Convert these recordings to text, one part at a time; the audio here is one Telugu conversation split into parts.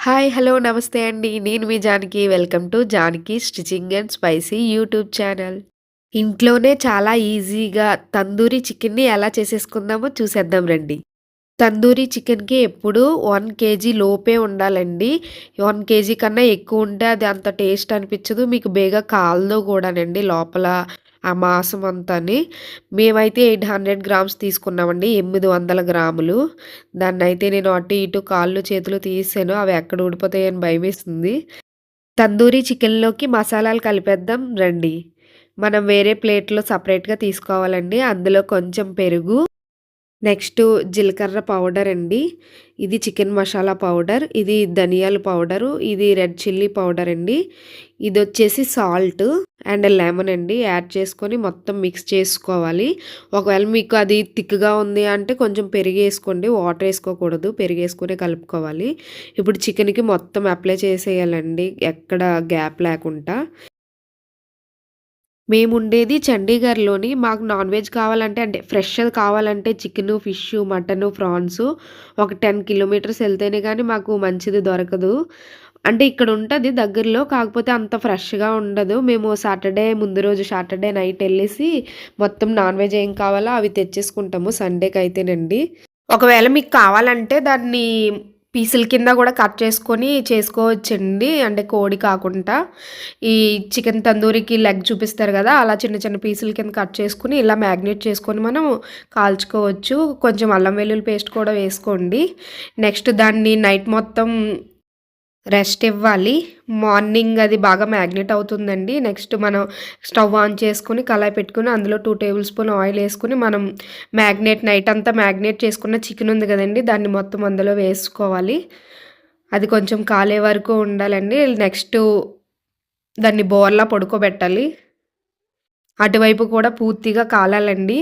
హాయ్! హలో! నమస్తే అండి. నేను మీ Janaki. Welcome to Janaki stitching and spicy YouTube channel. ఇంట్లోనే చాలా ఈజీగా తందూరి చికెన్‌ని ఎలా చేసేసుకుందామో చూసేద్దాం రండి. తందూరి చికెన్‌కి ఎప్పుడూ 1 కేజీ లోపే ఉండాలండి. 1 కేజీ కన్నా ఎక్కువుంటే అది అంత టేస్ట్ అనిపిచ్చదు. మీకు బేగా కాలదు గూడానండి లోపల ఆ మాంసం అంతాని. మేమైతే 800 గ్రామ్స్ తీసుకున్నామండి. 800 గ్రాములు. దాన్నయితే నేను అటు ఇటు కాళ్ళు, చేతులు తీసేసాను. అవి ఎక్కడ ఊడిపోతాయో అని భయమేస్తుంది. తందూరి చికెన్‌లోకి మసాలాలు కలిపేద్దాం రండి. మనం వేరే ప్లేట్‌లో సెపరేట్‌గా తీసుకోవాలండి. అందులో కొంచెం పెరుగు, నెక్స్టు జీలకర్ర పౌడరండి. ఇది చికెన్ మసాలా పౌడర్. ఇది ధనియాల పౌడరు. ఇది రెడ్ చిల్లీ పౌడరండి. ఇదొచ్చేసి సాల్ట్ అండ్ లెమన్ అండి. యాడ్ చేసుకొని మొత్తం మిక్స్ చేసుకోవాలి. ఒకవేళ మీకు అది థిక్‌గా ఉంది అంటే కొంచెం పెరుగేసుకోండి. వాటర్ ఏసుకోకూడదు. పెరుగేసుకొనే కలుపుకోవాలి. ఇప్పుడు చికెన్‌కి మొత్తం అప్లై చేసేయాలండి. ఎక్కడ గ్యాప్ లేకుండా. మేముండేది చండీగఢ్‌లోని. మాకు నాన్ వెజ్ కావాలంటే అంటే ఫ్రెష్‌ది కావాలంటే చికెను, ఫిషు, మటను, ఫ్రాన్సు ఒక 10 కిలోమీటర్స్ ఎళ్తేనే గానీ మాకు మంచిది దొరకదు. అంటే ఇక్కడుంటది దగ్గరలో. కాకపోతే అంత ఫ్రెష్‌గా ఉండదు. మేము సాటర్‌డే ముందు రోజు సాటర్‌డే నైట్ ఎళ్ళేసి మొత్తం నాన్ వెజ్ ఏం కావాలో అవి తెచ్చేసుకుంటాము సండేకైతేనండి. ఒకవేళ మీకు కావాలంటే దాన్ని పీసుల కింద గూడా కట్ చేసుకొని చేసుకోవచ్చండి. అంటే కోడి కాకుండా. ఈ చికెన్ తందూరికి లెగ్ చూపిస్తారు గదా! అలా చిన్న చిన్న పీసుల కింద కట్ చేసుకొని ఇలా మ్యాగ్నేట్ చేసుకొని మనం కాల్చుకోవచ్చు. కొంచెం అల్లం వెల్లుల్లి పేస్ట్ కూడా వేసుకోండి. నెక్స్ట్ దాన్ని నైట్ మొత్తం రెస్ట్ ఇవ్వాలి. మార్నింగ్ అది బాగా మ్యాగ్నేట్ అవుతుందండి. నెక్స్ట్ మనం స్టవ్ ఆన్ చేసుకొని కళాయి పెట్టుకొని అందులో 2 టేబుల్ స్పూన్ ఆయిల్ ఏసుకొని మనం నైట్ అంతా మ్యాగ్నేట్ చేసుకున్న చికెన్ ఉంది గదండీ! దాన్ని మొత్తం అందులో వేసుకోవాలి. అది కొంచెం కాలే వరకు ఉండాలండి. నెక్స్టు దాన్ని బోర్లా పడుకోబెట్టాలి. అటువైపు కూడా పూర్తిగా కాలాలండి.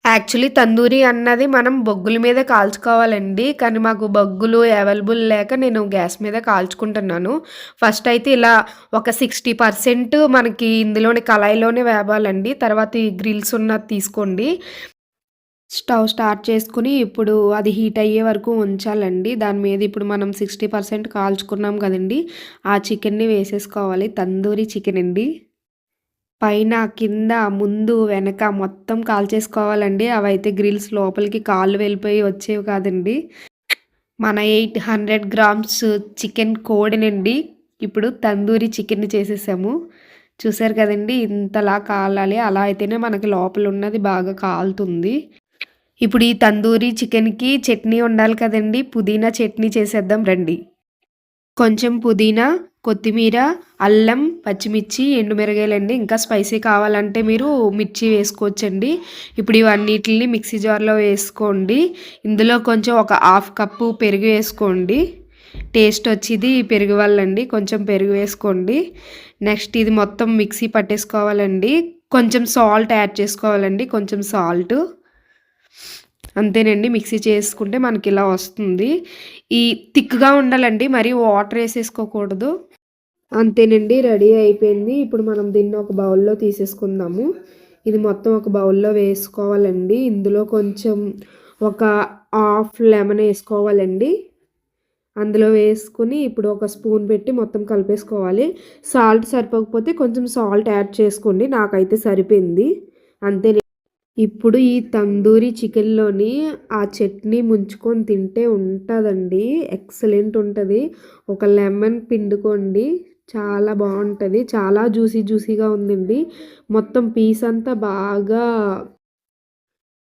యాక్చువల్లీ తందూరి అన్నది మనం బొగ్గుల మీద కాల్చుకోవాలండి. కానీ మాకు బొగ్గులు అవైలబుల్ లేక నేను గ్యాస్ మీద కాల్చుకుంటున్నాను. ఫస్ట్ అయితే ఇలా ఒక 60% మనకి ఇందులోనే కళాయిలోనే వేవాలండి. తర్వాత ఈ గ్రిల్స్ ఉన్నది తీసుకోండి. స్టవ్ స్టార్ట్ చేసుకొని ఇప్పుడు అది హీట్ అయ్యే వరకు ఉంచాలండి. దాని మీద ఇప్పుడు మనం 60% కాల్చుకున్నాం కదండీ! ఆ చికెన్‌ని వేసేసుకోవాలి. తందూరి చికెన్ అండి. పైన, కింద, ముందు, వెనక మొత్తం కాల్చేసుకోవాలండి. అవైతే గ్రిల్స్ లోపలికి కాళ్ళు వెళ్ళిపోయి వచ్చేవి కాదండి. మన 800 గ్రామ్స్ చికెన్ కోడినండి ఇప్పుడు తందూరి చికెన్‌ని చేసేసాము. చూసారు కదండీ! ఇంతలా కాలాలి. అలా అయితేనే మనకి లోపల ఉన్నది బాగా కాలుతుంది. ఇప్పుడు ఈ తందూరి చికెన్‌కి చట్నీ ఉండాలి కదండీ! పుదీనా చట్నీ చేసేద్దాం రండి. కొంచెం పుదీనా, కొత్తిమీర, అల్లం, పచ్చిమిర్చి, ఎండుమిరగాయలండి. ఇంకా స్పైసీ కావాలంటే మీరు మిర్చి వేసుకోవచ్చండి. ఇప్పుడు ఇవన్నిటిని మిక్సీ జార్‌లో వేసుకోండి. ఇందులో కొంచెం ఒక హాఫ్ కప్పు పెరుగు వేసుకోండి. టేస్ట్ వచ్చిద్ది పెరుగు వల్లండి. కొంచెం పెరుగు వేసుకోండి. నెక్స్ట్ ఇది మొత్తం మిక్సీ పట్టేసుకోవాలండి. కొంచెం సాల్ట్ యాడ్ చేసుకోవాలండి. కొంచెం సాల్టు. అంతేనండి. మిక్సీ చేసుకుంటే మనకిలా వస్తుంది. ఈ థిక్‌గా ఉండాలండి. మరీ వాటర్ ఏసేసుకోకూడదు. అంతేనండి. రెడీ అయిపోయింది. ఇప్పుడు మనం దీన్ని ఒక బౌల్‌లో తీసేసుకుందాము. ఇది మొత్తం ఒక బౌల్‌లో వేసుకోవాలండి. ఇందులో కొంచెం ఒక హాఫ్ లెమన్ ఏసుకోవాలండి. అందులో వేసుకొని ఇప్పుడు ఒక స్పూన్ పెట్టి మొత్తం కలిపేసుకోవాలి. సాల్ట్ సరిపోకపోతే కొంచెం సాల్ట్ యాడ్ చేసుకోండి. నాకైతే సరిపోయింది. అంతే. ఇప్పుడు ఈ తందూరి చికెన్‌లోని ఆ చట్నీ ముంచుకొని తింటే ఉంటదండి. ఎక్సలెంట్ ఉంటది. ఒక లెమన్ పిండుకోండి. చాలా బావుంటది. చాలా జ్యూసీగా ఉందండి. మొత్తం పీస్ అంతా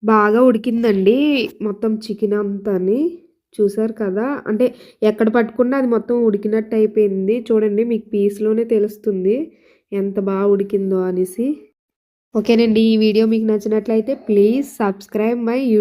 బాగా ఉడికిందండి. మొత్తం చికెన్ అంతాని. చూసారు కదా! అంటే ఎక్కడ పట్టుకున్నా అది మొత్తం ఉడికినట్టు అయిపోయింది. చూడండి మీకు పీస్‌లోనే తెలుస్తుంది. ఎంత ఉడికిందో అనేసి. ఓకేనండి. ఈ వీడియో మీకు నచ్చినట్లయితే ప్లీజ్ సబ్స్క్రైబ్ మై యూట్యూబ్